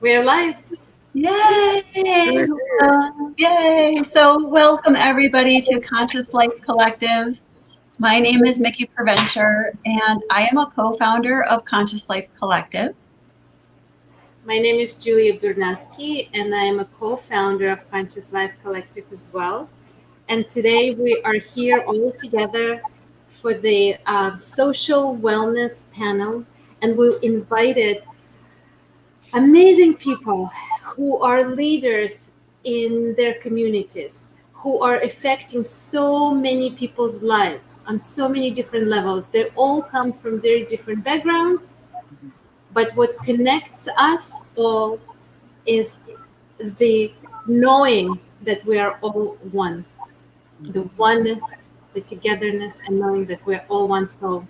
We're live. Yay! Yay! So welcome everybody to Conscious Life Collective. My name is Mickey Preventure, and I am a co-founder of Conscious Life Collective. My name is Julia Burnatsky, and I am a co-founder of Conscious Life Collective as well. And today we are here all together for the social wellness panel, and we invited amazing people who are leaders in their communities, who are affecting so many people's lives on so many different levels. They all come from very different backgrounds, but what connects us all is the knowing that we are all one, the oneness, the togetherness, and knowing that we're all one soul.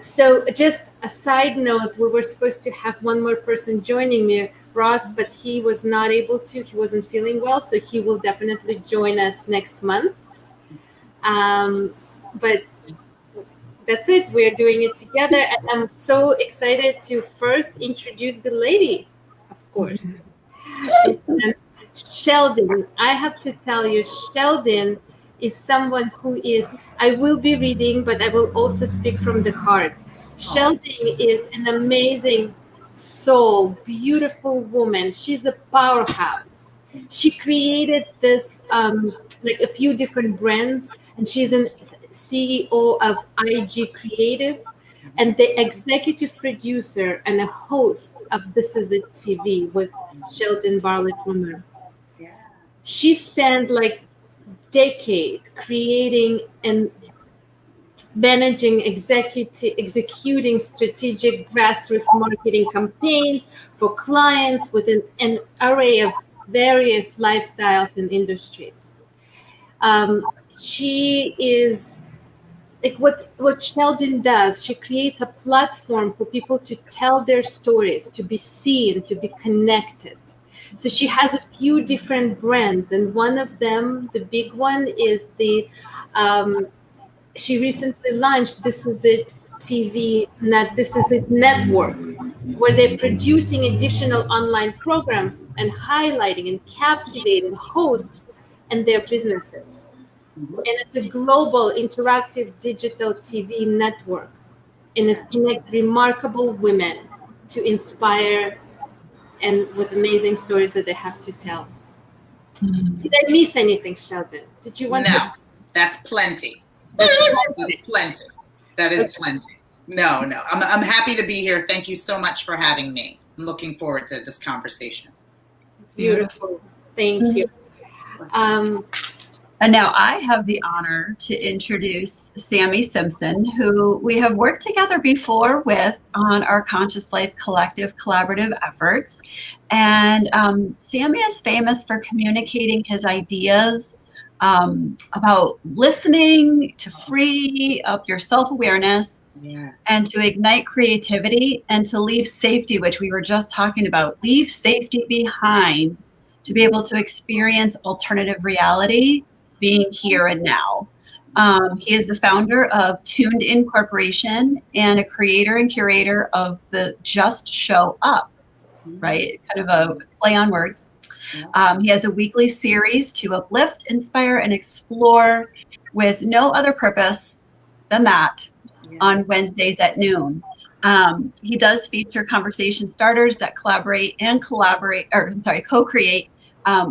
So just a side note, we were supposed to have one more person joining me, Russ, but he was not able to. He wasn't feeling well, so he will definitely join us next month. But that's it. We're doing it together, and I'm so excited to first introduce the lady, of course. And Cheldin, I have to tell you, Cheldin is someone who is, I will be reading, but I will also speak from the heart. Cheldin is an amazing soul, beautiful woman. She's a powerhouse. She created this, like a few different brands, and she's a CEO of IG Creative and the executive producer and a host of This Is It TV with Cheldin, Barlatt, Rumer. She spent like decade creating and managing, executing strategic grassroots marketing campaigns for clients within an array of various lifestyles and industries. She is like what Cheldin does. She creates a platform for people to tell their stories, to be seen, to be connected. So she has a few different brands, and one of them, the big one, is the she recently launched This Is It TV, This Is It Network, where they're producing additional online programs and highlighting and captivating hosts and their businesses. And it's a global interactive digital TV network, and it connects remarkable women to inspire and with amazing stories that they have to tell. Did I miss anything, Cheldin? Did you want to? That's plenty. That's plenty. That is plenty. No. I'm happy to be here. Thank you so much for having me. I'm looking forward to this conversation. Beautiful. Thank you. And now I have the honor to introduce Sammy Simpson, who we have worked together before with on our Conscious Life Collective collaborative efforts. And Sammy is famous for communicating his ideas about listening to free up your self-awareness, yes, and to ignite creativity and to leave safety, which we were just talking about, leave safety behind to be able to experience alternative reality, being here and now. He is the founder of Tuned In Corporation and a creator and curator of the Just Show Up, right? Kind of a play on words. He has a weekly series to uplift, inspire, and explore with no other purpose than that on Wednesdays at noon. He does feature conversation starters that co-create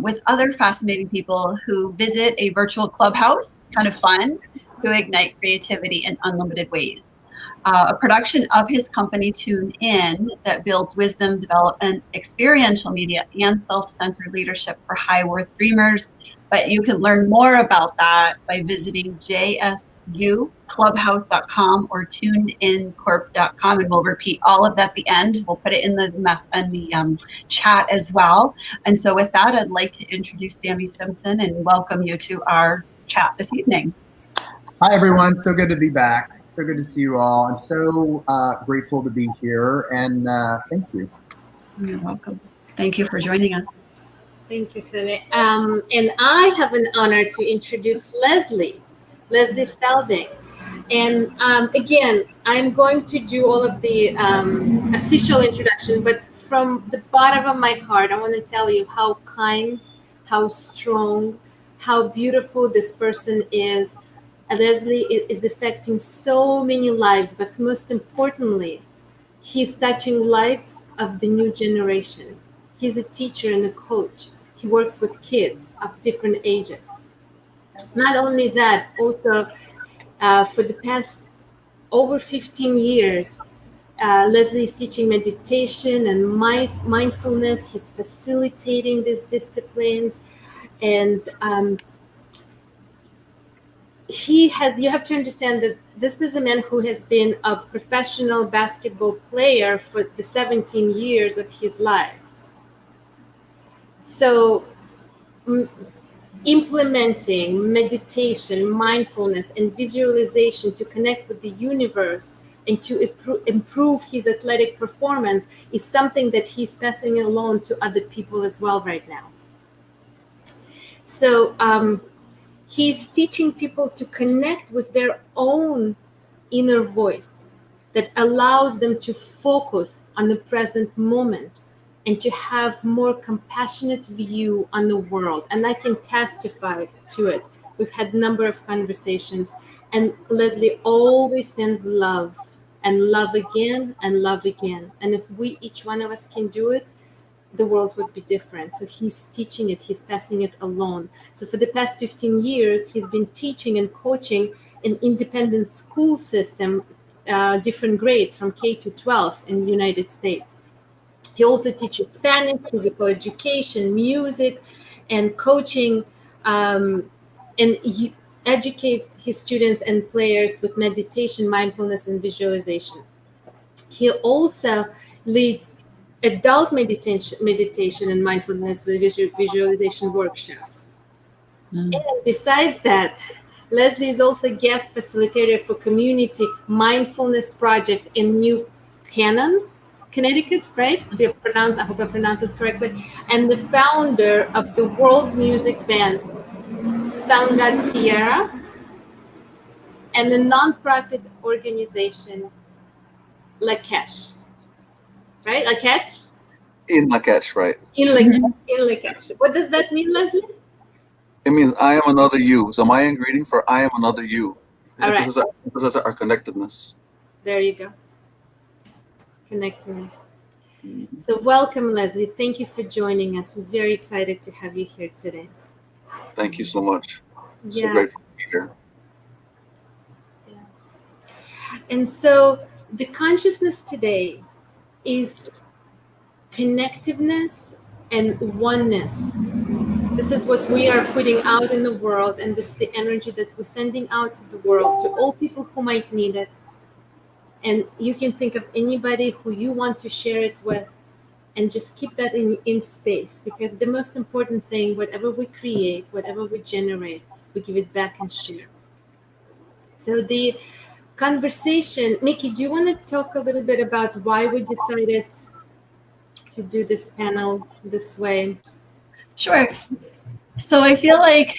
with other fascinating people who visit a virtual clubhouse, kind of fun, to ignite creativity in unlimited ways. A production of his company, Tune In, that builds wisdom, development, experiential media, and self-centered leadership for high-worth dreamers. But you can learn more about that by visiting jsuclubhouse.com or tunedincorp.com, and we'll repeat all of that at the end. We'll put it in the chat as well. And so with that, I'd like to introduce Sammy Simpson and welcome you to our chat this evening. Hi, everyone. So good to be back. So good to see you all. I'm so grateful to be here, and thank you. You're welcome. Thank you for joining us. Thank you, Sammy. And I have an honor to introduce Leslie Spalding. And again, I'm going to do all of the official introduction, but from the bottom of my heart, I want to tell you how kind, how strong, how beautiful this person is. Leslie is affecting so many lives, but most importantly, he's touching lives of the new generation. He's a teacher and a coach. He works with kids of different ages. Not only that, also for the past over 15 years, Leslie is teaching meditation and mindfulness. He's facilitating these disciplines. And you have to understand that this is a man who has been a professional basketball player for the 17 years of his life. So implementing meditation, mindfulness, and visualization to connect with the universe and to improve his athletic performance is something that he's passing along to other people as well right now. So he's teaching people to connect with their own inner voice that allows them to focus on the present moment and to have more compassionate view on the world. And I can testify to it. We've had a number of conversations, and Leslie always sends love and love again and love again. And if each one of us can do it, the world would be different. So he's teaching it, he's passing it along. So for the past 15 years, he's been teaching and coaching an independent school system, different grades from K to 12 in the United States. He also teaches Spanish, physical education, music, and coaching, and he educates his students and players with meditation, mindfulness, and visualization. He also leads adult meditation and mindfulness with visualization workshops. And besides that, Leslie is also a guest facilitator for Community Mindfulness Project in New Canaan, Connecticut, right? I hope I pronounced it correctly. And the founder of the world music band Sangha and the nonprofit organization Lakesh, right? Lakesh? In Lakesh, right? In Lakesh. What does that mean, Leslie? It means I am another you. So my greeting for I am another you. All right. This is our connectedness. There you go. Connectedness. So welcome, Leslie. Thank you for joining us. We're very excited to have you here today. Thank you so much. Yeah. So grateful to be here. Yes. And so the consciousness today is connectiveness and oneness. This is what we are putting out in the world, and this is the energy that we're sending out to the world, to all people who might need it. And you can think of anybody who you want to share it with, and just keep that in space, because the most important thing, whatever we create, whatever we generate, we give it back and share. So the conversation, Mickey, do you want to talk a little bit about why we decided to do this panel this way? Sure. So I feel like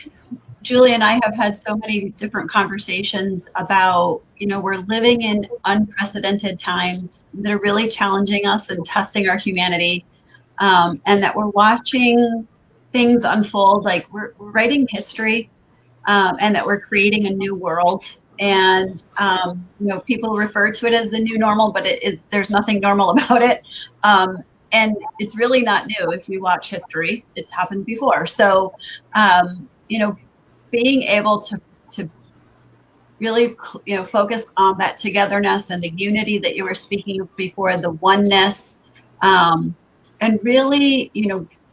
Julie and I have had so many different conversations about, we're living in unprecedented times that are really challenging us and testing our humanity, and that we're watching things unfold, like we're writing history, and that we're creating a new world. And, people refer to it as the new normal, but there's nothing normal about it. And it's really not new. If you watch history, it's happened before. So, being able to really, focus on that togetherness and the unity that you were speaking of before, the oneness, and really,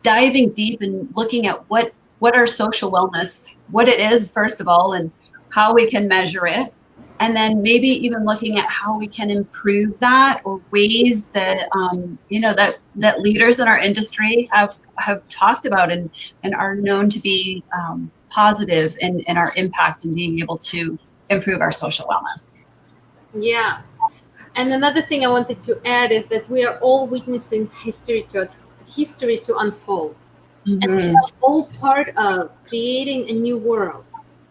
diving deep and looking at what our social wellness, what it is, first of all, and how we can measure it. And then maybe even looking at how we can improve that, or ways that, that leaders in our industry have talked about and are known to be positive in our impact in being able to improve our social wellness. Yeah. And another thing I wanted to add is that we are all witnessing history to unfold. Mm-hmm. And we are all part of creating a new world.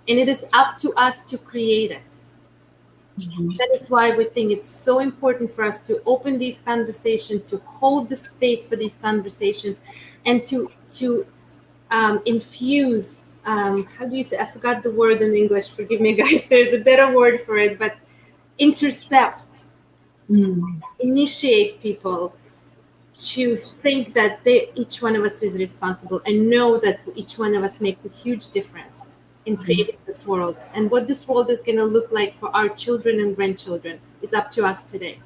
And it is up to us to create it. That is why we think it's so important for us to open these conversations, to hold the space for these conversations, and to infuse, how do you say, I forgot the word in English, forgive me guys, there's a better word for it, but intercept, initiate people to think that each one of us is responsible, and know that each one of us makes a huge difference in creating this world. And what this world is going to look like for our children and grandchildren is up to us today.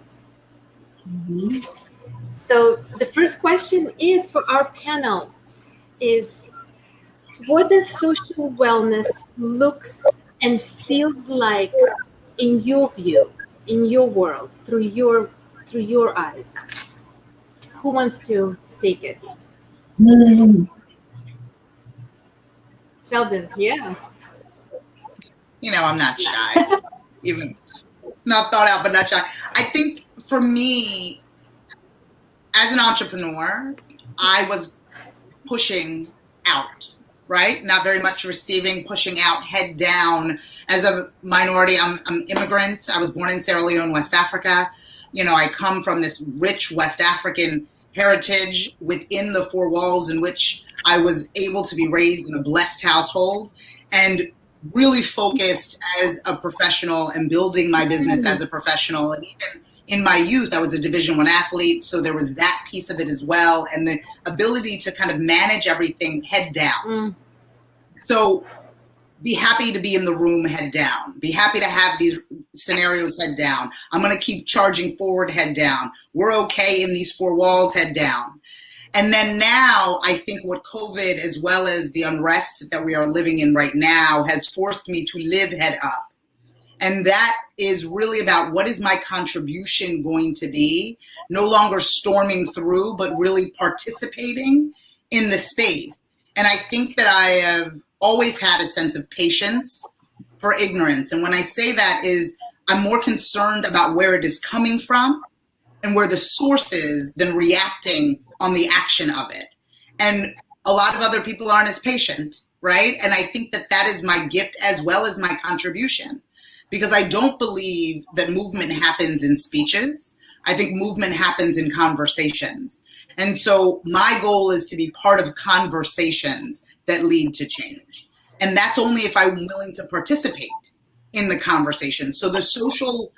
So the first question is for our panel is, what does social wellness looks and feels like in your view, in your world, through your eyes? Who wants to take it? Cheldin, yeah. You know, I'm not shy. Even not thought out, but not shy. I think for me, as an entrepreneur, I was pushing out, right? Not very much receiving, pushing out, head down. As a minority, I'm immigrant. I was born in Sierra Leone, West Africa. You know, I come from this rich West African heritage within the four walls in which I was able to be raised in a blessed household, and really focused as a professional and building my business as a professional. And even in my youth, I was a Division I athlete, so there was that piece of it as well, and the ability to kind of manage everything head down. So be happy to be in the room head down. Be happy to have these scenarios head down. I'm going to keep charging forward head down. We're okay in these four walls head down. And then now, I think what COVID, as well as the unrest that we are living in right now, has forced me to live head up. And that is really about, what is my contribution going to be? No longer storming through, but really participating in the space. And I think that I have always had a sense of patience for ignorance. And when I say that is, I'm more concerned about where it is coming from and where the source is than reacting on the action of it. And a lot of other people aren't as patient, right? And I think that that is my gift as well as my contribution, because I don't believe that movement happens in speeches. I think movement happens in conversations. And so my goal is to be part of conversations that lead to change. And that's only if I'm willing to participate in the conversation. So the social,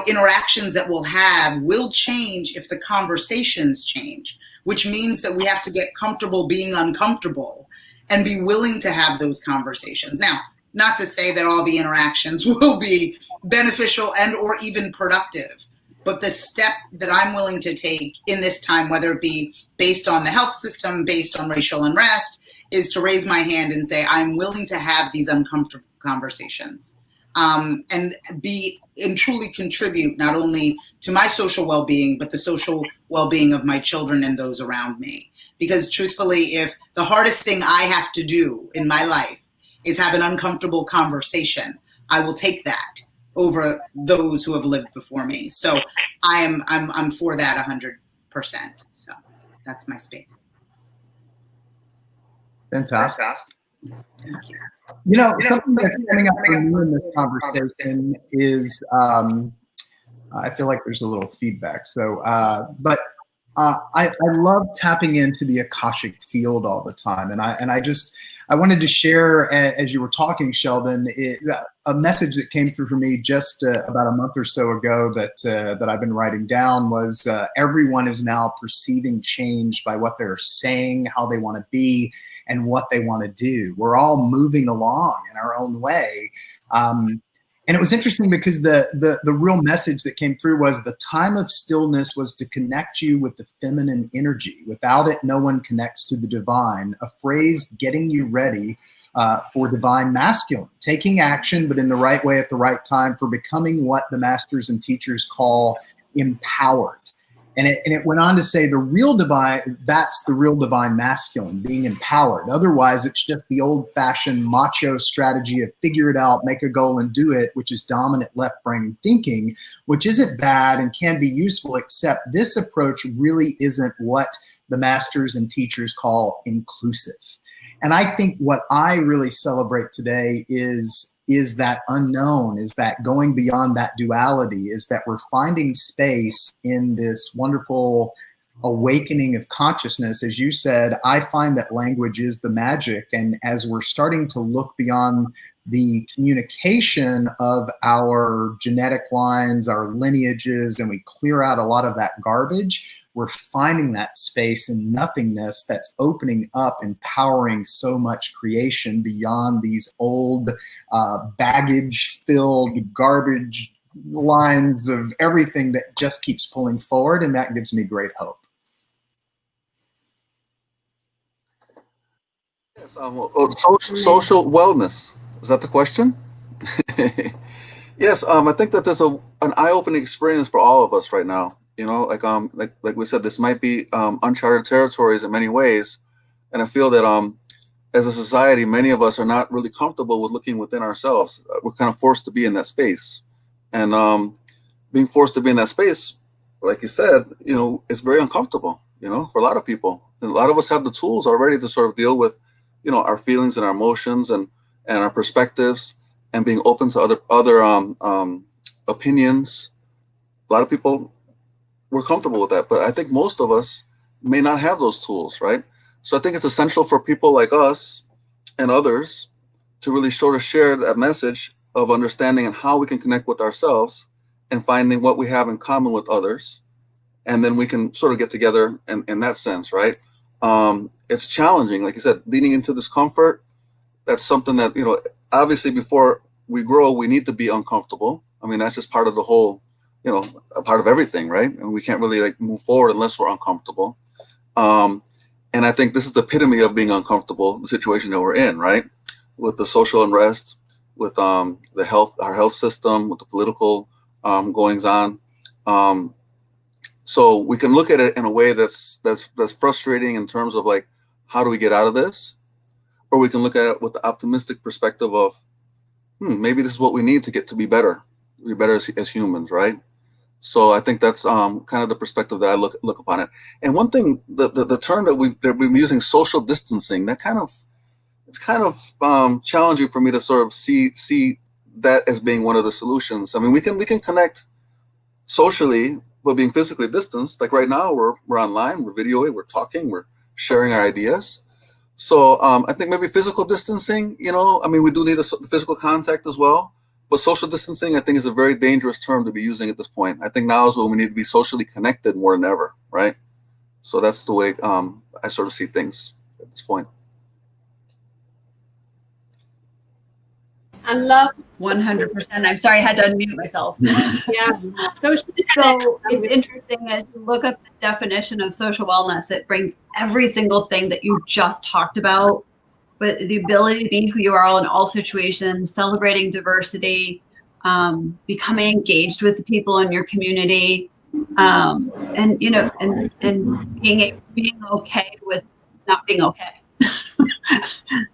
interactions that we'll have will change if the conversations change, which means that we have to get comfortable being uncomfortable and be willing to have those conversations. Now, not to say that all the interactions will be beneficial and or even productive, but the step that I'm willing to take in this time, whether it be based on the health system, based on racial unrest, is to raise my hand and say, I'm willing to have these uncomfortable conversations, and truly contribute not only to my social well-being, but the social well-being of my children and those around me. Because truthfully, if the hardest thing I have to do in my life is have an uncomfortable conversation, I will take that over those who have lived before me. So I'm for that 100%. So that's my space. Fantastic. Something that's coming up for me in this conversation is, I feel like there's a little feedback. So, but I love tapping into the Akashic field all the time, and I wanted to share, as you were talking, Cheldin, a message that came through for me just about a month or so ago that I've been writing down was, everyone is now perceiving change by what they're saying, how they want to be, and what they want to do. We're all moving along in our own way. And it was interesting because the real message that came through was, the time of stillness was to connect you with the feminine energy. Without it, no one connects to the divine. A phrase getting you ready for divine masculine, taking action, but in the right way at the right time, for becoming what the masters and teachers call empowered. And it went on to say the real divine, that's the real divine masculine, being empowered. Otherwise, it's just the old-fashioned macho strategy of figure it out, make a goal and do it, which is dominant left-brain thinking, which isn't bad and can be useful, except this approach really isn't what the masters and teachers call inclusive. And I think what I really celebrate today is is that unknown, is that going beyond that duality, is that we're finding space in this wonderful awakening of consciousness. As you said, I find that language is the magic. And as we're starting to look beyond the communication of our genetic lines, our lineages, and we clear out a lot of that garbage, we're finding that space in nothingness that's opening up, empowering so much creation beyond these old baggage-filled garbage lines of everything that just keeps pulling forward, and that gives me great hope. Yes, social wellness. Is that the question? Yes, I think that there's an eye-opening experience for all of us right now. You know, like we said, this might be uncharted territories in many ways, and I feel that as a society, many of us are not really comfortable with looking within ourselves. We're kind of forced to be in that space, and being forced to be in that space, like you said, you know, it's very uncomfortable. You know, for a lot of people, and a lot of us have the tools already to sort of deal with, you know, our feelings and our emotions and our perspectives, and being open to other opinions. A lot of people, we're comfortable with that, but I think most of us may not have those tools, right? So I think it's essential for people like us and others to really sort of share that message of understanding and how we can connect with ourselves and finding what we have in common with others. And then we can sort of get together in that sense, right? It's challenging, like you said, leaning into discomfort. That's something that, you know, obviously before we grow, we need to be uncomfortable. I mean, that's just part of the whole, you know, a part of everything, right? And we can't really like move forward unless we're uncomfortable. And I think this is the epitome of being uncomfortable, the situation that we're in, right? With the social unrest, with our health system, with the political goings on. So we can look at it in a way that's frustrating in terms of like, how do we get out of this? Or we can look at it with the optimistic perspective of, maybe this is what we need to get to be better as humans, right? So I think that's kind of the perspective that I look upon it. And one thing, the term that we've been using, social distancing, it's kind of challenging for me to sort of see that as being one of the solutions. I mean, we can connect socially, but being physically distanced. Like right now, we're online, we're videoing, we're talking, we're sharing our ideas. So I think maybe physical distancing, you know, I mean, we do need the physical contact as well. But social distancing, I think, is a very dangerous term to be using at this point. I think now is when we need to be socially connected more than ever, right? So that's the way I sort of see things at this point. I love 100%. I'm sorry, I had to unmute myself. Yeah. So it's interesting as you look up the definition of social wellness, it brings every single thing that you just talked about, but the ability to be who you are in all situations, celebrating diversity, becoming engaged with the people in your community, and you know, and being okay with not being okay.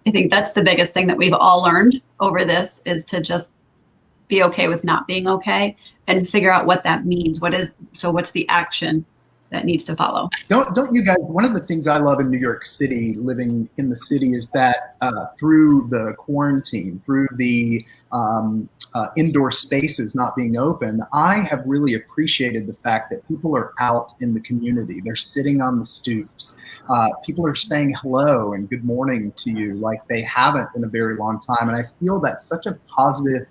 I think that's the biggest thing that we've all learned over this, is to just be okay with not being okay and figure out what that means. What's the action that needs to follow? Don't you guys, one of the things I love in New York City, living in the city, is that through the quarantine, through the indoor spaces not being open, I have really appreciated the fact that people are out in the community. They're sitting on the stoops. People are saying hello and good morning to you like they haven't in a very long time. And I feel that's such a positive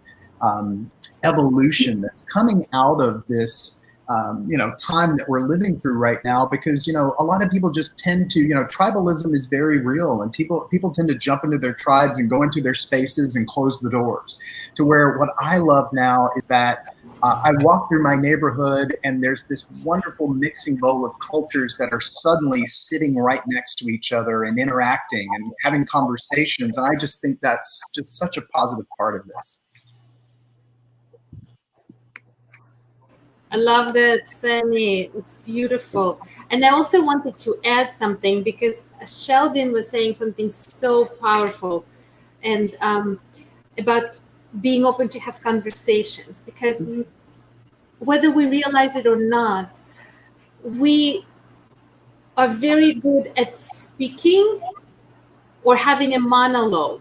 evolution that's coming out of this time that we're living through right now, because, a lot of people just tend to, tribalism is very real, and people tend to jump into their tribes and go into their spaces and close the doors. To where what I love now is that I walk through my neighborhood and there's this wonderful mixing bowl of cultures that are suddenly sitting right next to each other and interacting and having conversations. And I just think that's just such a positive part of this. I love that, Sammy. It's beautiful. And I also wanted to add something, because Cheldin was saying something so powerful, and about being open to have conversations, because whether we realize it or not, we are very good at speaking or having a monologue.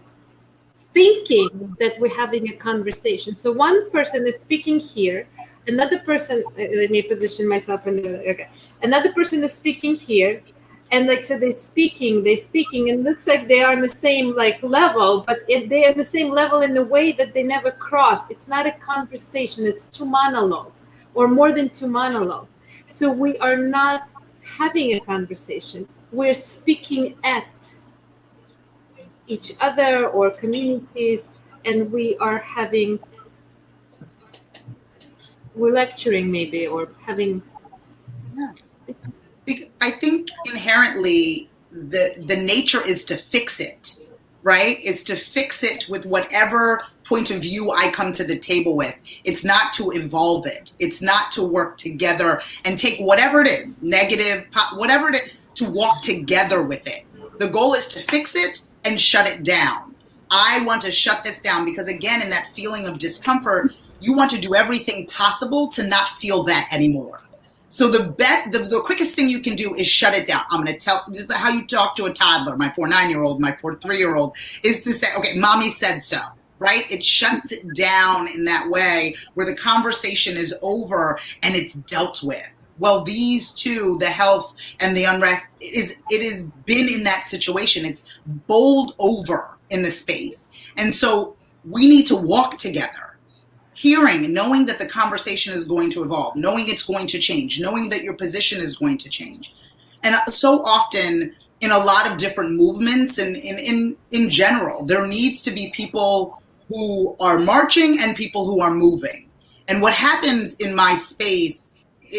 thinking that we're having a conversation. So one person is speaking here, another person, let me position myself in the, okay, another person is speaking here, and like so they're speaking, and it looks like they are on the same like level, but they're on the same level in a way that they never cross. It's not a conversation, it's two monologues or more than two monologues. So we are not having a conversation, we're speaking at each other or communities, and we're lecturing maybe, or having. Yeah. I think inherently the nature is to fix it, right? Is to fix it with whatever point of view I come to the table with. It's not to evolve it. It's not to work together and take whatever it is, negative, whatever it is, to walk together with it. The goal is to fix it and shut it down. I want to shut this down because, again, in that feeling of discomfort, you want to do everything possible to not feel that anymore. So the quickest thing you can do is shut it down. I'm going to tell how you talk to a toddler, my poor 9-year-old, my poor 3-year-old, is to say, okay, mommy said so, right? It shuts it down in that way where the conversation is over and it's dealt with. Well, these two, the health and the unrest, it has been in that situation. It's bowled over in the space. And so we need to walk together. Hearing, knowing that the conversation is going to evolve, knowing it's going to change, knowing that your position is going to change. And so often in a lot of different movements and in general, there needs to be people who are marching and people who are moving. And what happens in my space,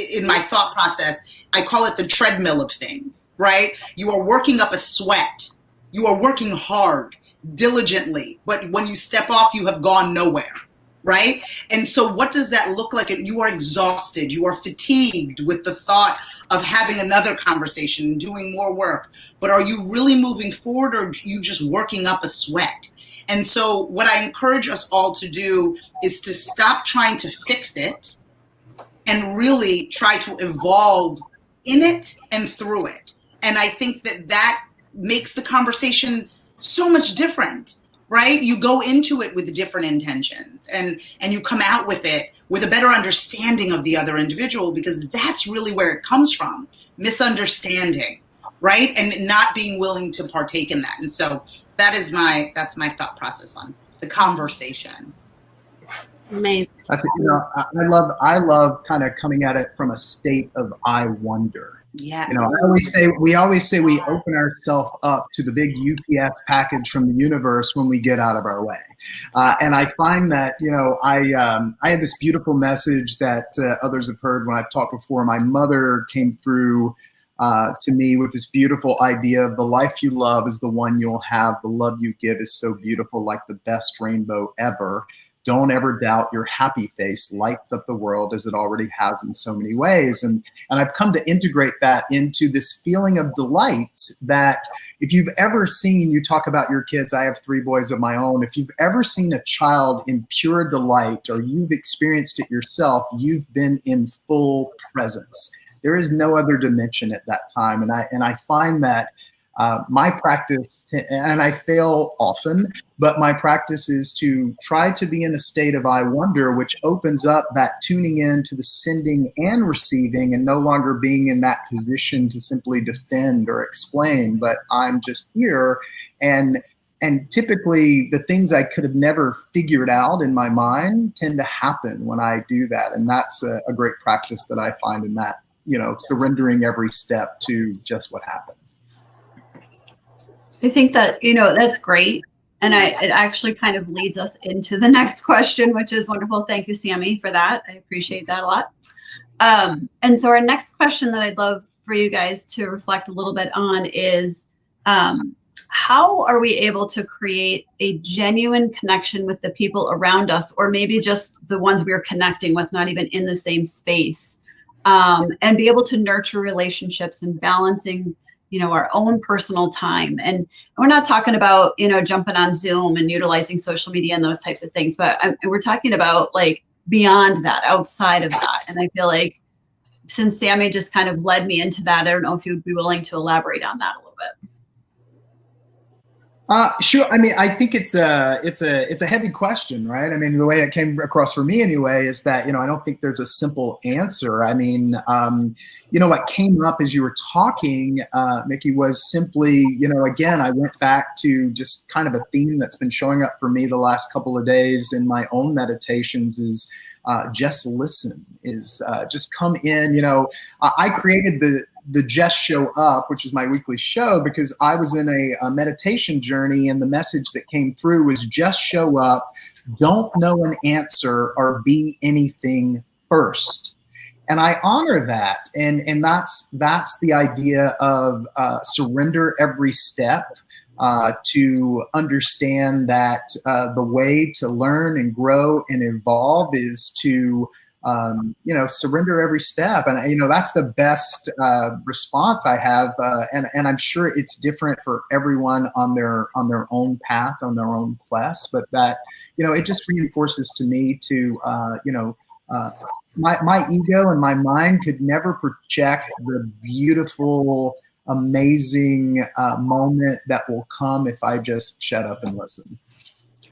in my thought process, I call it the treadmill of things, right? You are working up a sweat. You are working hard, diligently. But when you step off, you have gone nowhere. Right? And so what does that look like? You are exhausted. You are fatigued with the thought of having another conversation and doing more work. But are you really moving forward, or are you just working up a sweat? And so what I encourage us all to do is to stop trying to fix it and really try to evolve in it and through it. And I think that makes the conversation so much different. Right? You go into it with different intentions and you come out with it with a better understanding of the other individual, because that's really where it comes from. Misunderstanding, right? And not being willing to partake in that. And so that's my thought process on the conversation. Amazing. That's it. You know, I love kind of coming at it from a state of I wonder. Yeah. You know, we always say we open ourselves up to the big UPS package from the universe when we get out of our way. And I find that, you know, I had this beautiful message that others have heard when I've talked before. My mother came through to me with this beautiful idea of the life you love is the one you'll have. The love you give is so beautiful, like the best rainbow ever. Don't ever doubt your happy face lights up the world as it already has in so many ways. And I've come to integrate that into this feeling of delight that if you've ever seen, you talk about your kids, I have 3 boys of my own. If you've ever seen a child in pure delight or you've experienced it yourself, you've been in full presence. There is no other dimension at that time. And I find that my practice, and I fail often, but my practice is to try to be in a state of I wonder, which opens up that tuning in to the sending and receiving, and no longer being in that position to simply defend or explain, but I'm just here. And typically the things I could have never figured out in my mind tend to happen when I do that. And that's a great practice that I find in that, you know, surrendering every step to just what happens. I think that, you know, that's great. And it actually kind of leads us into the next question, which is wonderful. Thank you, Sammy, for that. I appreciate that a lot. And so our next question that I'd love for you guys to reflect a little bit on is, how are we able to create a genuine connection with the people around us, or maybe just the ones we're connecting with, not even in the same space, and be able to nurture relationships and balancing, you know, our own personal time. And we're not talking about, you know, jumping on Zoom and utilizing social media and those types of things, but we're talking about like beyond that, outside of that. And I feel like since Sammy just kind of led me into that, I don't know if you would be willing to elaborate on that a little bit. Sure. I mean, I think it's a heavy question, right? I mean, the way it came across for me anyway is that, I don't think there's a simple answer. I mean, what came up as you were talking, Mickey, was simply, again, I went back to just kind of a theme that's been showing up for me the last couple of days in my own meditations is just listen, is just come in. I created the Just Show Up, which is my weekly show, because I was in a meditation journey, and the message that came through was just show up, don't know an answer, or be anything first. And I honor that, and that's the idea of surrender every step, to understand that the way to learn and grow and evolve is to surrender every step. And, that's the best response I have. And I'm sure it's different for everyone on their own path, on their own quest, but that, it just reinforces to me to, my ego and my mind could never project the beautiful, amazing moment that will come if I just shut up and listen.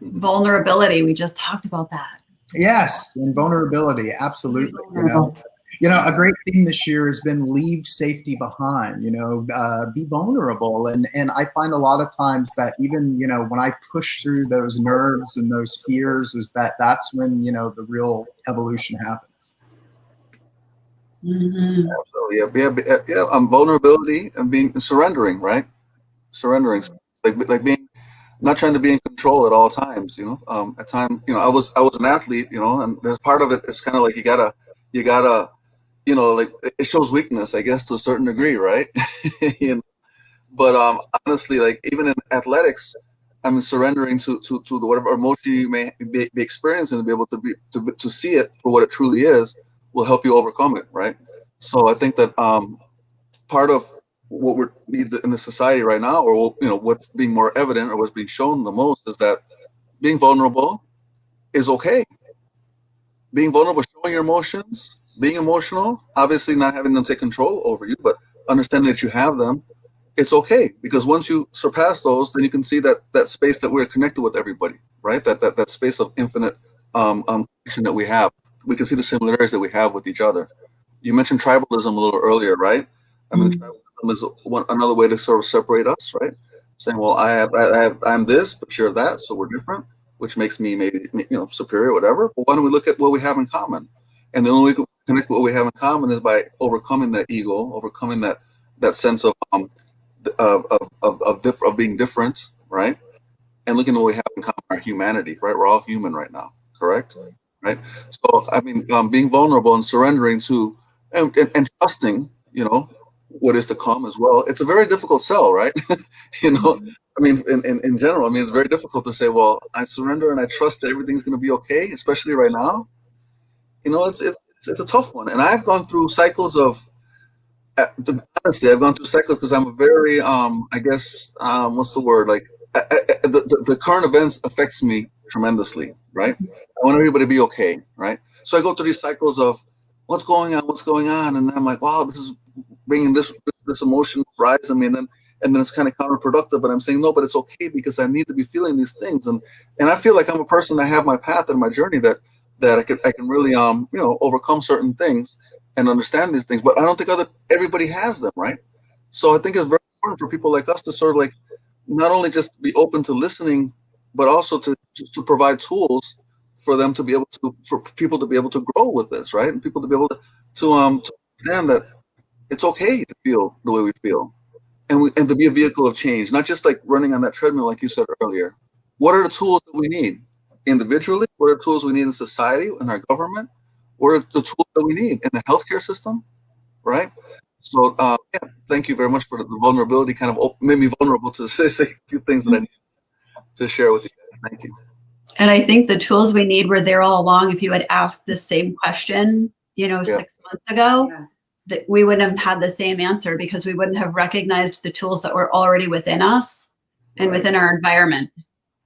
Vulnerability. We just talked about that. Yes, and vulnerability, absolutely. A great theme this year has been leave safety behind. Be vulnerable, and I find a lot of times that even when I push through those nerves and those fears, is that's when the real evolution happens. Mm-hmm. Absolutely, yeah. Vulnerability and being surrendering, right? Surrendering, like being. Not trying to be in control at all times, at times, I was an athlete, and there's part of it is kind of like you gotta, like it shows weakness, I guess, to a certain degree, right? But honestly, like even in athletics, I mean, surrendering to whatever emotion you may be experiencing, and be able to see it for what it truly is will help you overcome it, right? So I think that part of what we need in the society right now, or what's being more evident, or what's being shown the most, is that being vulnerable is okay. Being vulnerable, showing your emotions, being emotional, obviously not having them take control over you, but understanding that you have them, it's okay. Because once you surpass those, then you can see that space that we're connected with everybody, right? That space of infinite connection that we have. We can see the similarities that we have with each other. You mentioned tribalism a little earlier, right? I mean, tribalism is another way to sort of separate us, right? Saying, well, I'm this, but you're that, so we're different, which makes me maybe superior, whatever. But why don't we look at what we have in common? And the only way we can connect what we have in common is by overcoming that ego, overcoming that sense of being different, right? And looking at what we have in common, our humanity, right? We're all human right now, correct? Right. So I mean, being vulnerable and surrendering to and trusting, what is to come as well. It's a very difficult sell, right? I mean, in general, I mean, it's very difficult to say, well, I surrender and I trust that everything's going to be okay, especially right now. It's a tough one. And I've gone through cycles of, honestly, I've gone through cycles because I'm a very, I guess, what's the word? Like the current events affects me tremendously, right? I want everybody to be okay, right? So I go through these cycles of what's going on, and then I'm like, wow, this is bringing this emotion rise in me, and then it's kind of counterproductive. But I'm saying no, but it's okay because I need to be feeling these things, and I feel like I'm a person that have my path and my journey that I can really overcome certain things and understand these things. But I don't think everybody has them, right? So I think it's very important for people like us to sort of like not only just be open to listening, but also to provide tools for them to be able to, for people to be able to grow with this, right? And people to be able to understand that it's okay to feel the way we feel, and to be a vehicle of change, not just like running on that treadmill, like you said earlier. What are the tools that we need individually? What are the tools we need in society, in our government? What are the tools that we need in the healthcare system, right? So, thank you very much for the vulnerability. Kind of made me vulnerable to say a few things that I need to share with you guys. Thank you. And I think the tools we need were there all along. If you had asked the same question, 6 months ago, that we wouldn't have had the same answer, because we wouldn't have recognized the tools that were already within us and within our environment,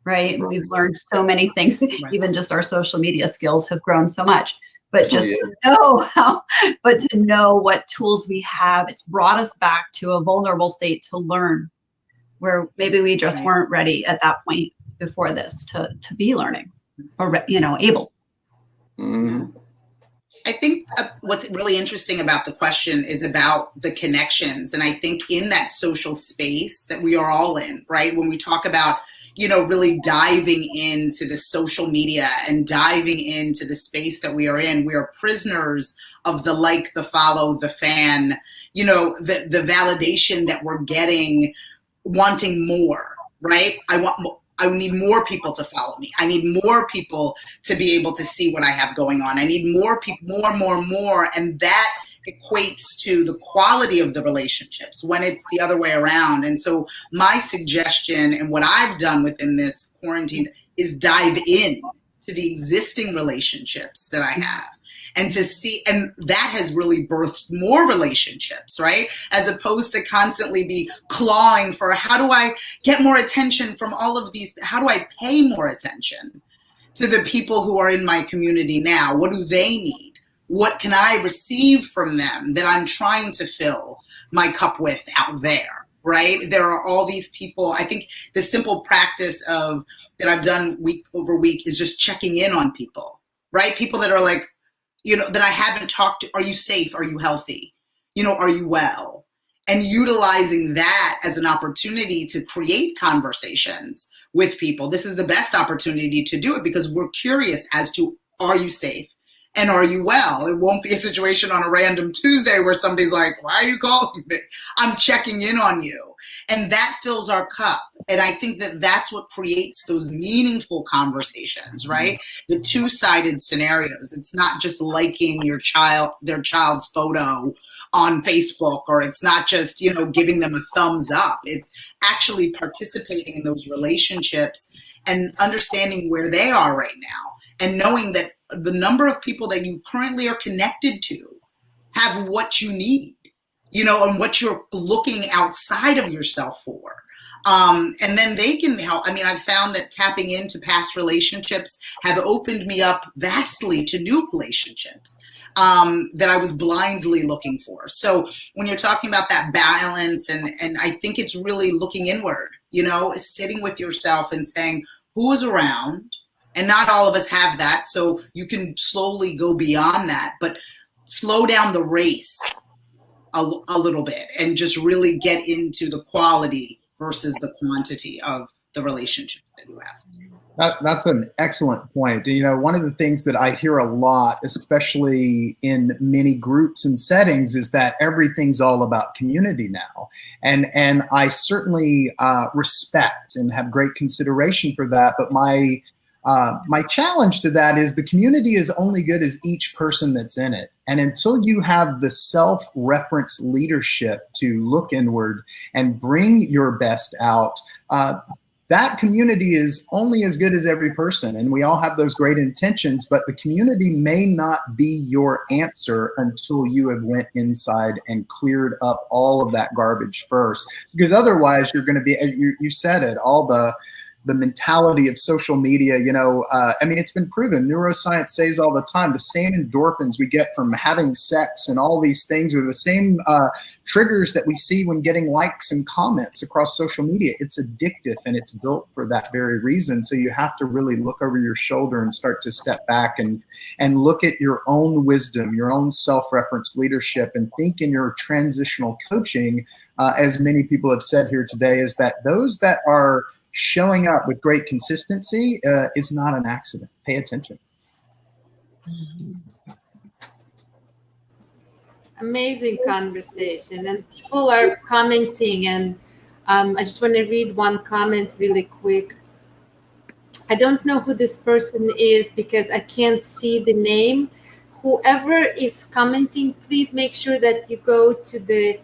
right? And we've learned so many things. Even just our social media skills have grown so much. But just to know what tools we have, it's brought us back to a vulnerable state to learn where maybe we just Right. weren't ready at that point before this to be learning or, able. Mhm. I think what's really interesting about the question is about the connections. And I think in that social space that we are all in, right? When we talk about, really diving into the social media and diving into the space that we are in, we are prisoners of the like, the follow, the fan, the validation that we're getting, wanting more, right? I need more people to follow me. I need more people to be able to see what I have going on. I need more people, more. And that equates to the quality of the relationships when it's the other way around. And so my suggestion and what I've done within this quarantine is dive in to the existing relationships that I have. And to see, and that has really birthed more relationships, right? As opposed to constantly be clawing for how do I get more attention from all of these? How do I pay more attention to the people who are in my community now? What do they need? What can I receive from them that I'm trying to fill my cup with out there, right? There are all these people. I think the simple practice of that I've done week over week is just checking in on people, right? People that are like, that I haven't talked to. Are you safe? Are you healthy? Are you well? And utilizing that as an opportunity to create conversations with people. This is the best opportunity to do it because we're curious as to, are you safe? And are you well? It won't be a situation on a random Tuesday where somebody's like, why are you calling me? I'm checking in on you. And that fills our cup. And I think that that's what creates those meaningful conversations, right? The two-sided scenarios. It's not just liking their child's photo on Facebook, or it's not just, giving them a thumbs up. It's actually participating in those relationships and understanding where they are right now and knowing that the number of people that you currently are connected to have what you need, and what you're looking outside of yourself for. And then they can help. I mean, I've found that tapping into past relationships have opened me up vastly to new relationships that I was blindly looking for. So when you're talking about that balance, and I think it's really looking inward, sitting with yourself and saying, who is around? And not all of us have that. So you can slowly go beyond that, but slow down the race a little bit and just really get into the quality versus the quantity of the relationships that you have. That's an excellent point. One of the things that I hear a lot, especially in many groups and settings, is that everything's all about community now. And I certainly respect and have great consideration for that. But my challenge to that is the community is only good as each person that's in it. And until you have the self-reference leadership to look inward and bring your best out, that community is only as good as every person. And we all have those great intentions, but the community may not be your answer until you have went inside and cleared up all of that garbage first. Because otherwise you're going to be, you said it, all the mentality of social media, it's been proven. Neuroscience says all the time, the same endorphins we get from having sex and all these things are the same triggers that we see when getting likes and comments across social media. It's addictive and it's built for that very reason. So you have to really look over your shoulder and start to step back and look at your own wisdom, your own self-reference leadership, and think in your transitional coaching, as many people have said here today, is that those that are showing up with great consistency is not an accident. Pay attention. Amazing conversation, and people are commenting, and I just want to read one comment really quick. I don't know who this person is because I can't see the name. Whoever is commenting, please make sure that you go to the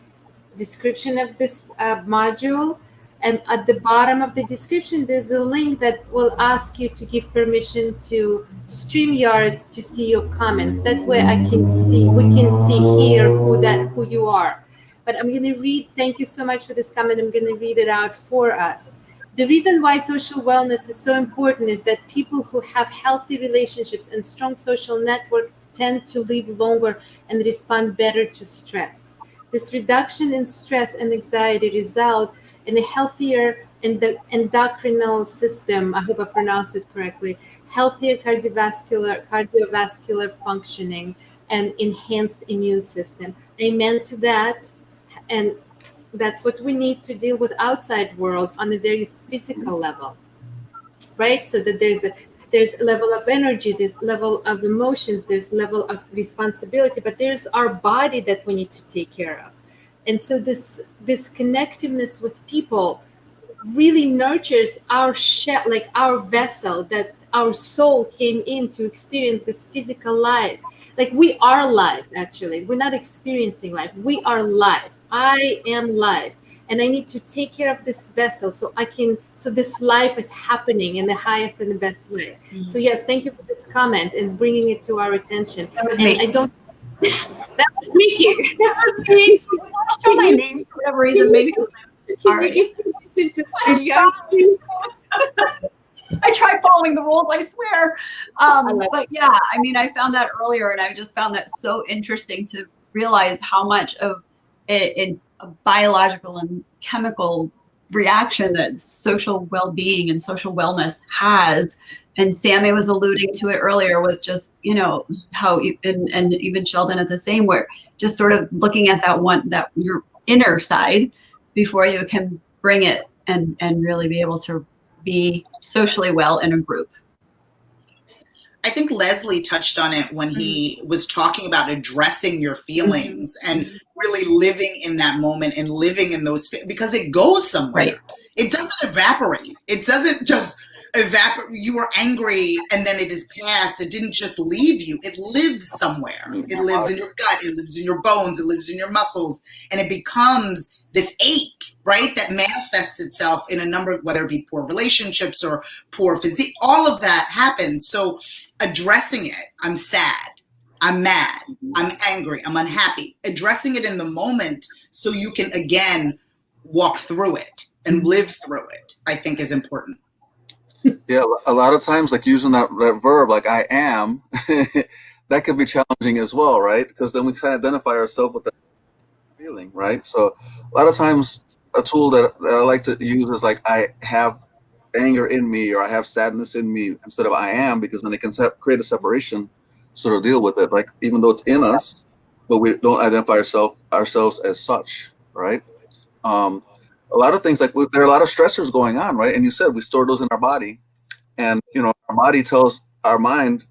description of this module. And at the bottom of the description, there's a link that will ask you to give permission to StreamYard to see your comments. That way we can see here who you are. But I'm going to read, thank you so much for this comment. I'm going to read it out for us. The reason why social wellness is so important is that people who have healthy relationships and strong social network tend to live longer and respond better to stress. This reduction in stress and anxiety results and a healthier endocrinal system. I hope I pronounced it correctly. Healthier cardiovascular functioning and enhanced immune system. Amen to that. And that's what we need to deal with outside world on a very physical level, right? So that there's a level of energy, there's level of emotions, there's level of responsibility, but there's our body that we need to take care of. And so this connectiveness with people really nurtures our shell, like our vessel that our soul came in to experience this physical life. Like we are life, actually. We're not experiencing life. We are life. I am life. And I need to take care of this vessel so this life is happening in the highest and the best way. Mm-hmm. So yes, thank you for this comment and bringing it to our attention. That was and me. I don't, that was Mickey. That was me. I show my name for whatever reason, maybe. Can you give permission to string out? I tried following the rules, I swear. But yeah, I mean, I found that earlier, and I just found that so interesting to realize how much of a biological and chemical reaction that social well-being and social wellness has. And Sammy was alluding to it earlier with just, you know, how, and even Cheldin at the same, where just sort of looking at that your inner side before you can bring it and really be able to be socially well in a group. I think Leslie touched on it when he was talking about addressing your feelings and really living in that moment and living in those, because it goes somewhere. Right. It doesn't evaporate. It doesn't just evaporate. You were angry and then it is past. It didn't just leave you. It lives somewhere. It lives in your gut. It lives in your bones. It lives in your muscles. And it becomes this ache, right, that manifests itself in a number of, whether it be poor relationships or poor physique, all of that happens. So addressing it, I'm sad, I'm mad, I'm angry, I'm unhappy, addressing it in the moment so you can, again, walk through it and live through it, I think is important. Yeah, a lot of times, like using that verb, like I am, that can be challenging as well, right? Because then we kind of identify ourselves with that feeling, right? So a lot of times a tool that I like to use is like I have anger in me or I have sadness in me instead of I am, because then it can create a separation, sort of deal with it. Like even though it's in us, but we don't identify ourselves as such, right? A lot of things, like there are a lot of stressors going on, right? And you said we store those in our body, and you know our body tells our mind,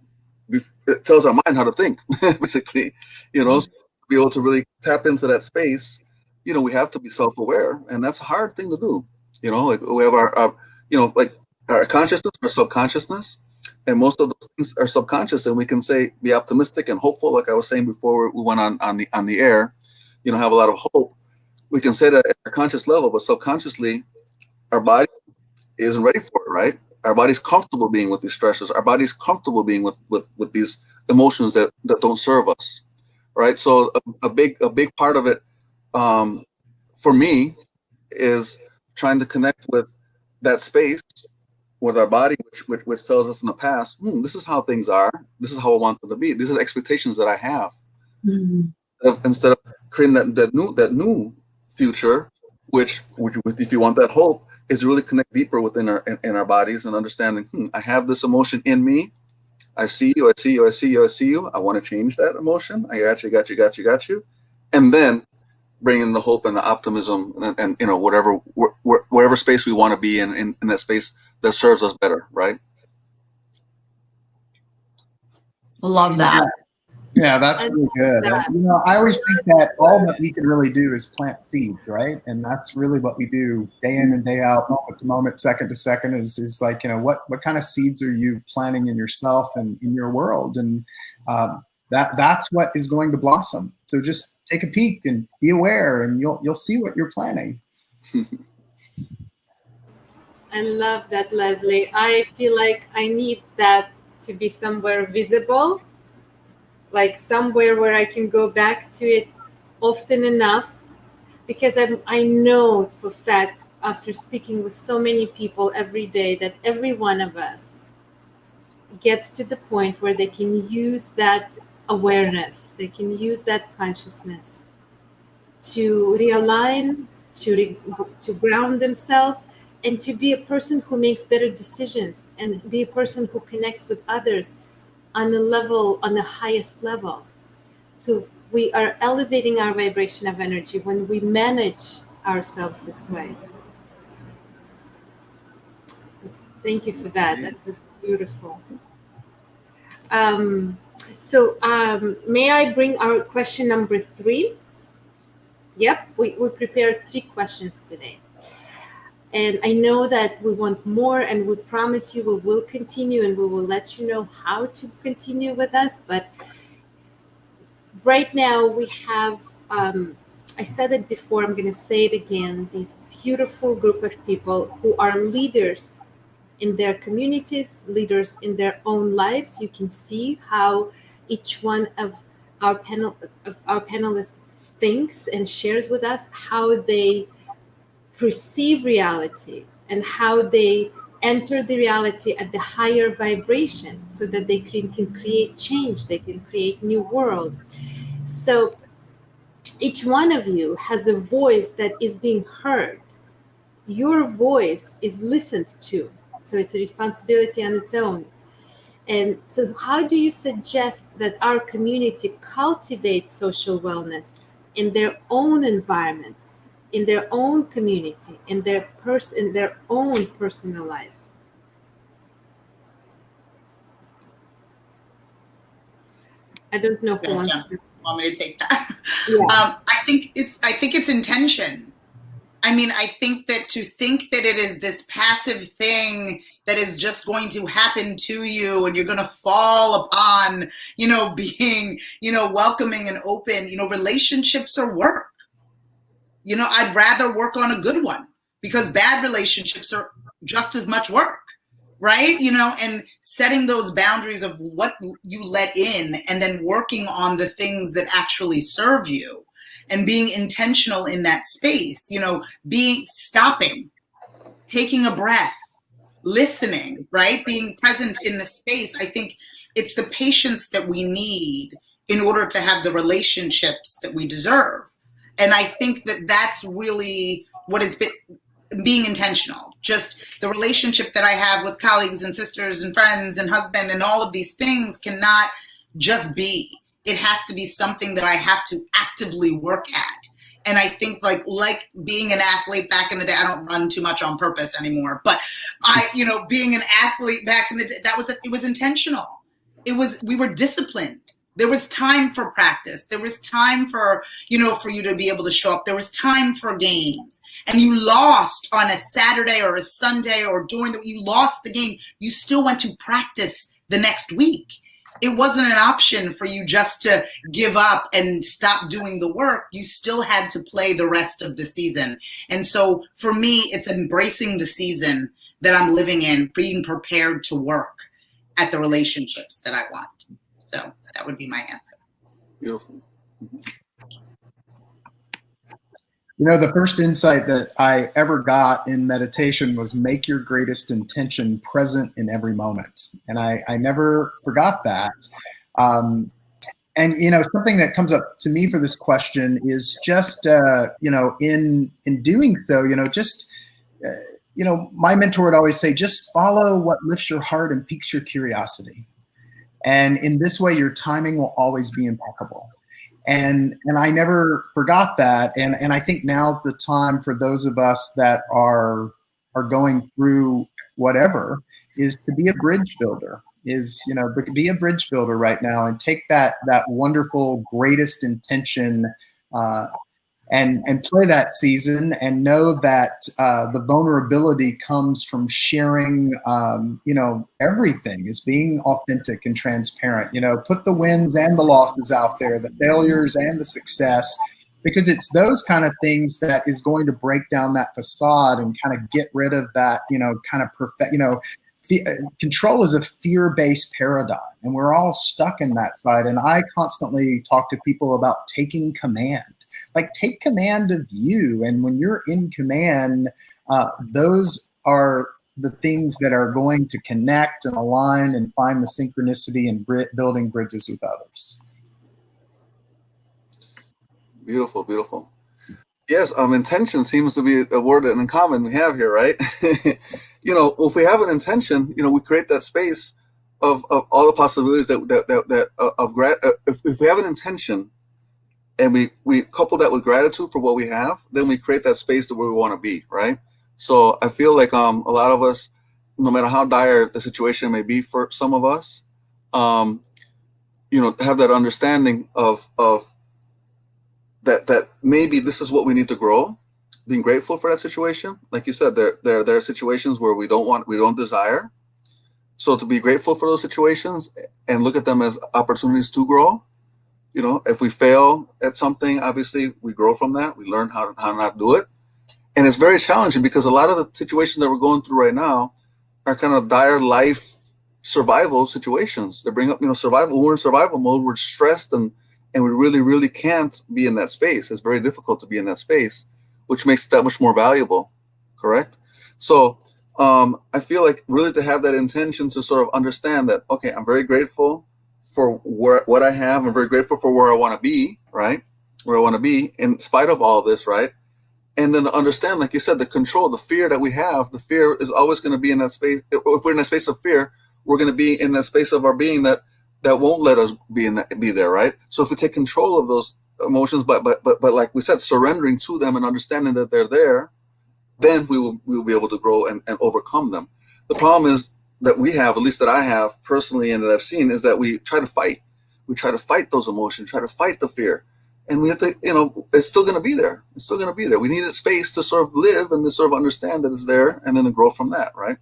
it tells our mind how to think, basically, you know. So to be able to really tap into that space, you know, we have to be self-aware, and that's a hard thing to do. You know, like we have our you know, like our consciousness, our subconsciousness, and most of those things are subconscious, and we can say be optimistic and hopeful, like I was saying before we went on the air. You know, have a lot of hope. We can say that at a conscious level, but subconsciously, our body isn't ready for it, right? Our body's comfortable being with these stressors. Our body's comfortable being with these emotions that don't serve us, right? So a big part of it, for me, is trying to connect with that space with our body, which tells us in the past, this is how things are. This is how I want them to be. These are the expectations that I have. Instead of creating that new future, which if you want that hope, is really connect deeper within our bodies and understanding, I have this emotion in me. I see you, I see you, I see you, I see you. I want to change that emotion. I got you. And then bring in the hope and the optimism and you know, wherever space we want to be in that space that serves us better, right? Love that. Yeah, that's really good. And, you know, I always think that all that we can really do is plant seeds, right? And that's really what we do day in and day out, moment to moment, second to second, is like, you know, what kind of seeds are you planting in yourself and in your world? And that's what is going to blossom. So just take a peek and be aware, and you'll see what you're planting. I love that, Leslie. I feel like I need that to be somewhere visible, like somewhere where I can go back to it often enough, because I know for fact, after speaking with so many people every day, that every one of us gets to the point where they can use that awareness, they can use that consciousness to realign, to ground themselves, and to be a person who makes better decisions, and be a person who connects with others on the highest level. So we are elevating our vibration of energy when we manage ourselves this way. So thank you for that. That was beautiful. May I bring our question number 3? Yep, we prepared 3 questions today. And I know that we want more, and we promise you we will continue, and we will let you know how to continue with us. But right now we have, I said it before, I'm going to say it again, these beautiful group of people who are leaders in their communities, leaders in their own lives. You can see how each one of our panelists thinks and shares with us how they perceive reality and how they enter the reality at the higher vibration, so that they can create change, they can create new world. So each one of you has a voice that is being heard. Your voice is listened to. So it's a responsibility on its own. And so how do you suggest that our community cultivates social wellness in their own environment, in their own community, in their own personal life? I don't know who wants to. Want me to take that? Yeah. I think it's intention. I mean, I think that to think that it is this passive thing that is just going to happen to you, and you're going to fall upon, being, welcoming and open. Relationships are work. I'd rather work on a good one, because bad relationships are just as much work, right? And setting those boundaries of what you let in, and then working on the things that actually serve you. And being intentional in that space, stopping, taking a breath, listening, right? Being present in the space. I think it's the patience that we need in order to have the relationships that we deserve. And I think that that's really what it's been, being intentional. Just the relationship that I have with colleagues and sisters and friends and husband and all of these things cannot just be. It has to be something that I have to actively work at. And I think like being an athlete back in the day, I don't run too much on purpose anymore, but being an athlete back in the day, it was intentional. We were disciplined. There was time for practice. There was time for you to be able to show up. There was time for games. And you lost on a Saturday or a Sunday, or you lost the game, you still went to practice the next week. It wasn't an option for you just to give up and stop doing the work. You still had to play the rest of the season. And so for me, it's embracing the season that I'm living in, being prepared to work at the relationships that I want. So that would be my answer. Beautiful. The first insight that I ever got in meditation was make your greatest intention present in every moment. And I never forgot that. And, something that comes up to me for this question is just, in doing so, my mentor would always say, just follow what lifts your heart and piques your curiosity. And in this way, your timing will always be impeccable. And I never forgot that. And I think now's the time for those of us that are going through whatever, is to be a bridge builder, be a bridge builder right now, and take that wonderful greatest intention and play that season, and know that the vulnerability comes from sharing, everything, is being authentic and transparent. Put the wins and the losses out there, the failures and the success, because it's those kind of things that is going to break down that facade and kind of get rid of that, control is a fear-based paradigm, and we're all stuck in that side. And I constantly talk to people about taking command. Like, take command of you. And when you're in command, those are the things that are going to connect and align and find the synchronicity in building bridges with others. Beautiful, beautiful. Yes, intention seems to be a word in common we have here, right? If we have an intention, we create that space of all the possibilities if we have an intention and we couple that with gratitude for what we have, then we create that space to where we want to be, right? So I feel like a lot of us, no matter how dire the situation may be for some of us, have that understanding of that maybe this is what we need to grow, being grateful for that situation. Like you said, there are situations where we don't desire. So to be grateful for those situations and look at them as opportunities to grow. If we fail at something, obviously we grow from that. We learn how not to do it. And it's very challenging because a lot of the situations that we're going through right now are kind of dire life survival situations. They bring up, survival. We're in survival mode. We're stressed and we really, really can't be in that space. It's very difficult to be in that space, which makes it that much more valuable. Correct? So I feel like really to have that intention to sort of understand that, okay, I'm very grateful for what I have. I'm very grateful for where I want to be, right? Where I want to be in spite of all this, right? And then to understand, like you said, the control, the fear that we have, the fear is always going to be in that space. If we're in that space of fear, we're going to be in that space of our being that won't let us be there, right? So if we take control of those emotions, but like we said, surrendering to them and understanding that they're there, then we will be able to grow and overcome them. The problem is that we have, at least that I have personally and that I've seen, is that we try to fight. We try to fight those emotions, try to fight the fear. And we have to, it's still going to be there. It's still going to be there. We need a space to sort of live and to sort of understand that it's there and then to grow from that, right?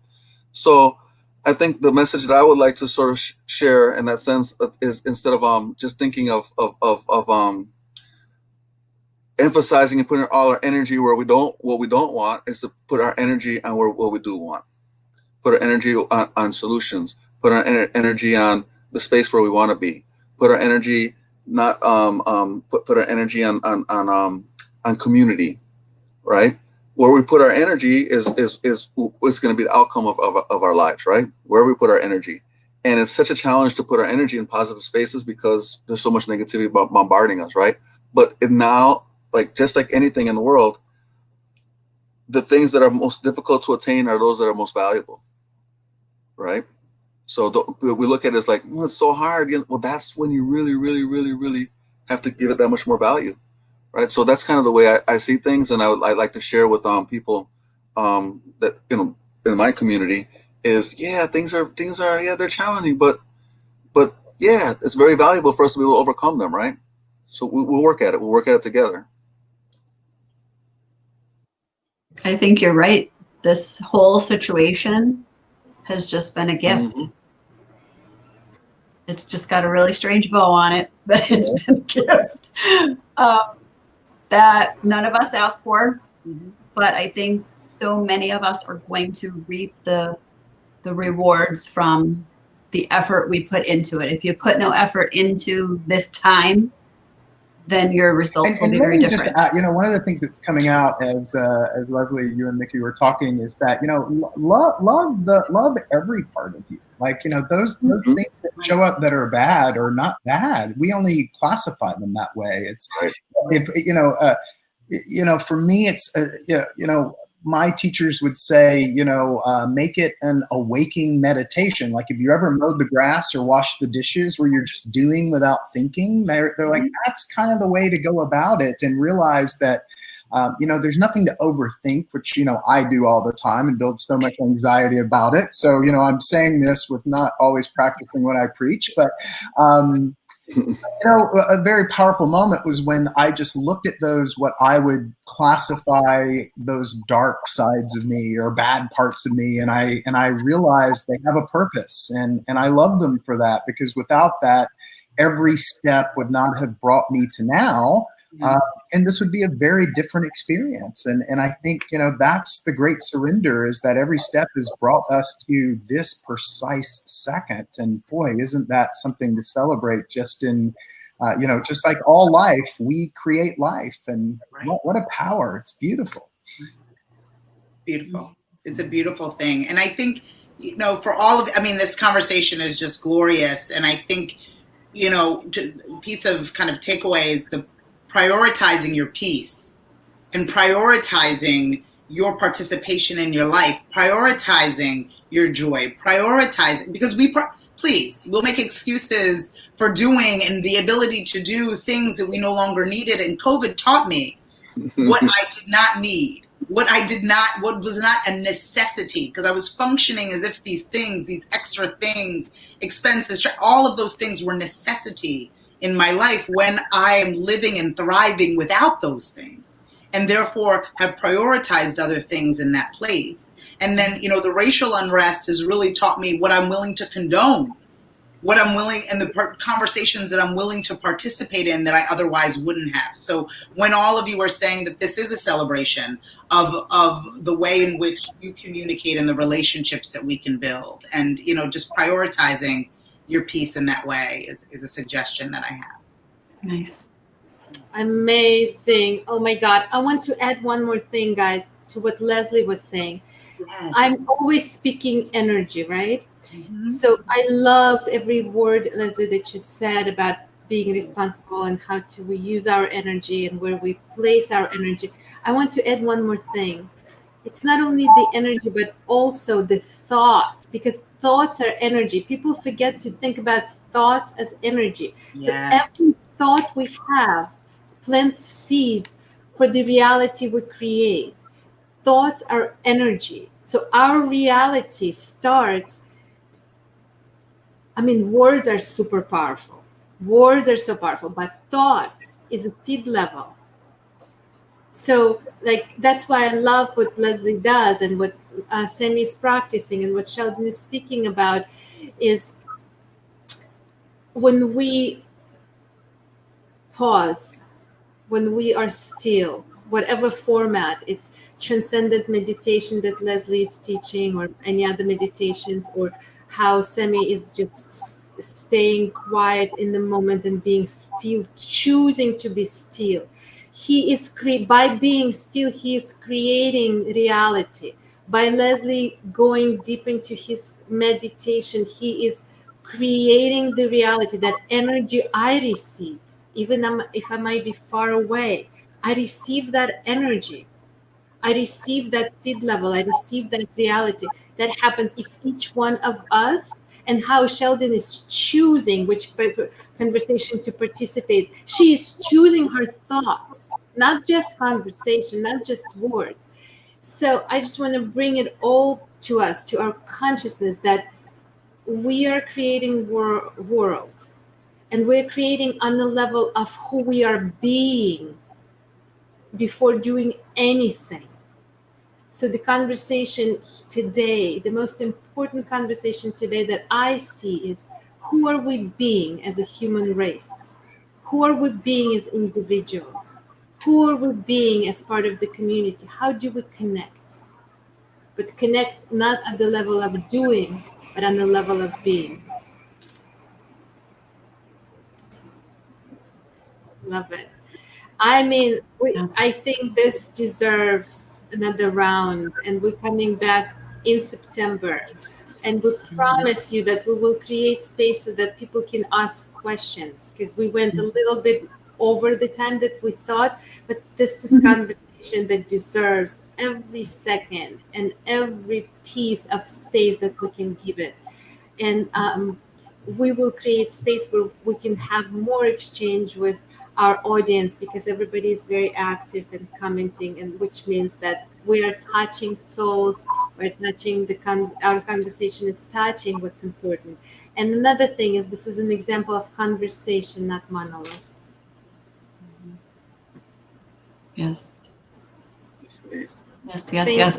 So I think the message that I would like to sort of share in that sense is, instead of just thinking of emphasizing and putting all our energy what we don't want, is to put our energy on what we do want. Put our energy on solutions. Put our energy on the space where we want to be. Put our energy put our energy on community, right? Where we put our energy is going to be the outcome of our lives, right? Where we put our energy. And it's such a challenge to put our energy in positive spaces because there's so much negativity bombarding us, right? But now, just like anything in the world, the things that are most difficult to attain are those that are most valuable, right? So we look at it as like, well, it's so hard. Well, that's when you really, really, really, really have to give it that much more value, right? So that's kind of the way I see things, and I like to share with people that in my community is, things are they're challenging, but yeah, it's very valuable for us to be able to overcome them, right? So we'll work at it. We'll work at it together. I think you're right. This whole situation has just been a gift. Mm-hmm. It's just got a really strange bow on it, but it's been a gift that none of us asked for. Mm-hmm. But I think so many of us are going to reap the rewards from the effort we put into it. If you put no effort into this time, then your results will be very different. Just, one of the things that's coming out as Leslie, you and Mickey were talking, is that love every part of you. Those mm-hmm. things that show up that are bad or not bad, we only classify them that way. It's right. For me, it's my teachers would say, make it an awaking meditation. Like if you ever mowed the grass or washed the dishes where you're just doing without thinking, they're like, that's kind of the way to go about it, and realize that, there's nothing to overthink, which, I do all the time and build so much anxiety about it. So, I'm saying this with not always practicing what I preach, but, a very powerful moment was when I just looked at those, what I would classify those dark sides of me or bad parts of me. And I realized they have a purpose, and I love them for that, because without that, every step would not have brought me to now. And this would be a very different experience. And I think, that's the great surrender, is that every step has brought us to this precise second. And boy, isn't that something to celebrate? Just in, just like all life, we create life. And what a power. It's beautiful. It's beautiful. It's a beautiful thing. And I think, for all of, this conversation is just glorious. And I think, piece of kind of takeaway is the prioritizing your peace and prioritizing your participation in your life, prioritizing your joy, prioritizing, because please, we'll make excuses for doing and the ability to do things that we no longer needed. And COVID taught me what I did not need, what was not a necessity, because I was functioning as if these things, these extra things, expenses, all of those things were necessity in my life when I am living and thriving without those things, and therefore have prioritized other things in that place. And then, the racial unrest has really taught me what I'm willing to condone, what I'm willing, and the conversations that I'm willing to participate in that I otherwise wouldn't have. So when all of you are saying that this is a celebration of the way in which you communicate and the relationships that we can build, and, just prioritizing your piece in that way is a suggestion that I have. Nice. Amazing. Oh my God. I want to add one more thing, guys, to what Leslie was saying. Yes. I'm always speaking energy, right? Mm-hmm. So I loved every word, Leslie, that you said about being responsible and how we use our energy and where we place our energy. I want to add one more thing. It's not only the energy, but also the thoughts, because thoughts are energy. People forget to think about thoughts as energy. Yes. So every thought we have plants seeds for the reality we create. Thoughts are energy. So our reality starts, words are super powerful. Words are so powerful, but thoughts is a seed level. So that's why I love what Leslie does and what Sammy is practicing and what Cheldin is speaking about is when we pause, when we are still, whatever format, it's transcendent meditation that Leslie is teaching or any other meditations, or how Sammy is just staying quiet in the moment and being still, choosing to be still. He is by being still, he is creating reality. By Leslie going deep into his meditation, he is creating the reality, that energy I receive, even if I might be far away. I receive that energy. I receive that seed level. I receive that reality. That happens if each one of us, and how Cheldin is choosing which conversation to participate. She is choosing her thoughts, not just conversation, not just words. So I just want to bring it all to us, to our consciousness, that we are creating world, and we're creating on the level of who we are being before doing anything. So the conversation today, the most important conversation today that I see is, who are we being as a human race? Who are we being as individuals? Who are we being as part of the community? How do we connect? But connect not at the level of doing, but on the level of being. Love it. I think this deserves another round, and we're coming back in September. And we promise you that we will create space so that people can ask questions, because we went a little bit over the time that we thought, but this is conversation that deserves every second and every piece of space that we can give it. And we will create space where we can have more exchange with our audience, because everybody is very active and commenting, and which means that we are touching souls. We're touching our conversation is touching what's important. And another thing is, this is an example of conversation, not monologue. Yes. Yes. Thank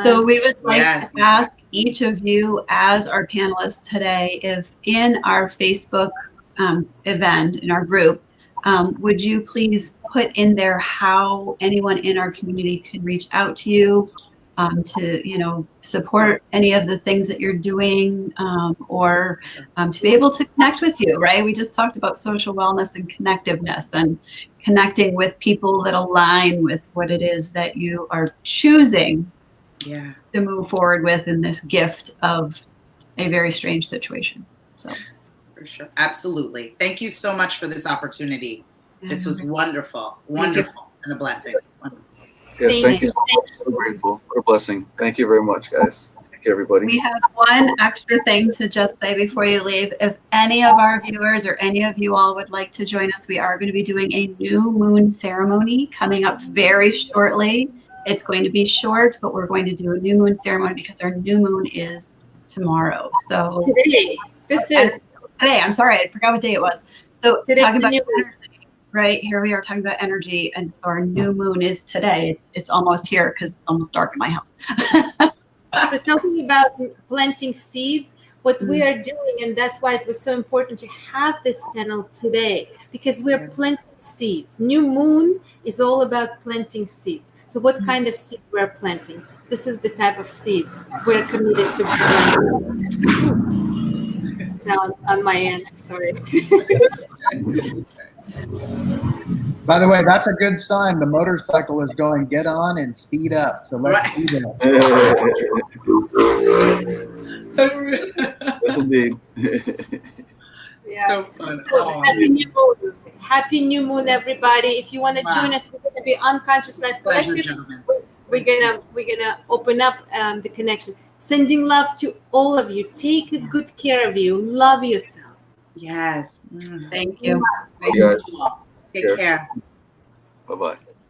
So we would like to ask each of you, as our panelists today, if in our Facebook event, in our group, would you please put in there how anyone in our community can reach out to you to, support any of the things that you're doing, or to be able to connect with you, right? We just talked about social wellness and connectiveness, and connecting with people that align with what it is that you are choosing to move forward with in this gift of a very strange situation. So. For sure. Absolutely. Thank you so much for this opportunity. This was wonderful. Wonderful. and the blessing. Yes, thank you so much. So grateful. What a blessing. Thank you very much, guys. Thank you, everybody. We have one extra thing to just say before you leave. If any of our viewers or any of you all would like to join us, we are going to be doing a new moon ceremony coming up very shortly. It's going to be short, but we're going to do a new moon ceremony because our new moon is tomorrow. So Today, this is today. I'm sorry, I forgot what day it was. So today. talking about energy, right here, we are talking about energy, and so our new moon is today. It's almost here because it's almost dark in my house. So talking about planting seeds, what we are doing, and that's why it was so important to have this panel today, because we're planting seeds. New moon is all about planting seeds. So what kind of seeds we're planting? This is the type of seeds we're committed to planting. Sound on my end, sorry. By the way, that's a good sign. The motorcycle is going get on and speed up. So let's do that. Yes, indeed. Yeah. So fun. So, happy new moon. Happy new moon, everybody. If you want to join us, we're going to be on Conscious Life Collective. We're gonna open up the connection. Sending love to all of you. Take good care of you. Love yourself. Yes. Thank you. Nice to meet you all. Take care. Bye-bye.